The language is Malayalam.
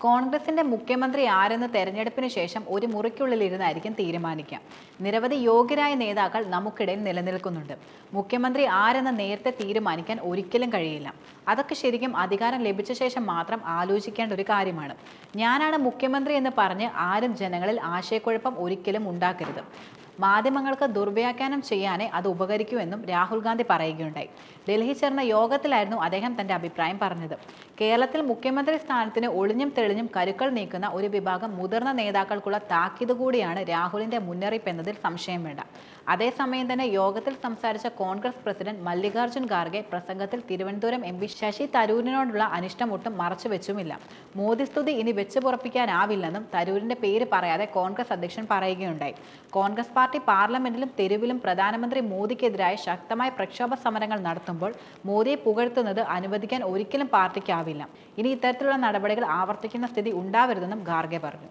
കോൺഗ്രസിന്റെ മുഖ്യമന്ത്രി ആരെന്ന് തെരഞ്ഞെടുപ്പിന് ശേഷം ഒരു മുറിക്കുള്ളിലിരുന്നായിരിക്കും തീരുമാനിക്കുക. നിരവധി യോഗ്യരായ നേതാക്കൾ നമുക്കിടയിൽ നിലനിൽക്കുന്നുണ്ട്. മുഖ്യമന്ത്രി ആരെന്ന് നേരത്തെ തീരുമാനിക്കാൻ ഒരിക്കലും കഴിയില്ല. അതൊക്കെ ശരിക്കും അധികാരം ലഭിച്ച ശേഷം മാത്രം ആലോചിക്കേണ്ട ഒരു കാര്യമാണ്. ഞാനാണ് മുഖ്യമന്ത്രി എന്ന് പറഞ്ഞ് ആരും ജനങ്ങളിൽ ആശയക്കുഴപ്പം ഒരിക്കലും ഉണ്ടാക്കരുത്. മാധ്യമങ്ങൾക്ക് ദുർവ്യാഖ്യാനം ചെയ്യാനേ അത് ഉപകരിക്കൂ എന്നും രാഹുൽ ഗാന്ധി പറയുകയുണ്ടായി. ഡൽഹി ചേർന്ന യോഗത്തിലായിരുന്നു അദ്ദേഹം തന്റെ അഭിപ്രായം പറഞ്ഞത്. കേരളത്തിൽ മുഖ്യമന്ത്രി സ്ഥാനത്തിന് ഒളിഞ്ഞും തെളിഞ്ഞും കരുക്കൾ നീക്കുന്ന ഒരു വിഭാഗം മുതിർന്ന നേതാക്കൾക്കുള്ള താക്കീത് കൂടിയാണ് രാഹുലിന്റെ മുന്നറിയിപ്പ് എന്നതിൽ സംശയം വേണ്ട. അതേസമയം തന്നെ യോഗത്തിൽ സംസാരിച്ച കോൺഗ്രസ് പ്രസിഡന്റ് മല്ലികാർജ്ജുൻ ഖാർഗെ പ്രസംഗത്തിൽ തിരുവനന്തപുരം എം പി ശശി തരൂരിനോടുള്ള അനിഷ്ടം ഒട്ടും മറച്ചുവെച്ചുമില്ല. മോദി സ്തുതി ഇനി വെച്ചു പുറപ്പിക്കാനാവില്ലെന്നും തരൂരിന്റെ പേര് പറയാതെ കോൺഗ്രസ് അധ്യക്ഷൻ പറയുകയുണ്ടായി. കോൺഗ്രസ് പാർട്ടി പാർലമെന്റിലും തെരുവിലും പ്രധാനമന്ത്രി മോദിക്കെതിരായ ശക്തമായ പ്രക്ഷോഭ സമരങ്ങൾ നടത്തുമ്പോൾ മോദിയെ പുകഴ്ത്തുന്നത് അനുവദിക്കാൻ ഒരിക്കലും പാർട്ടിക്കാവില്ല. ഇനി ഇത്തരത്തിലുള്ള നടപടികൾ ആവർത്തിക്കുന്ന സ്ഥിതി ഉണ്ടാവരുതെന്നും ഖാർഗെ പറഞ്ഞു.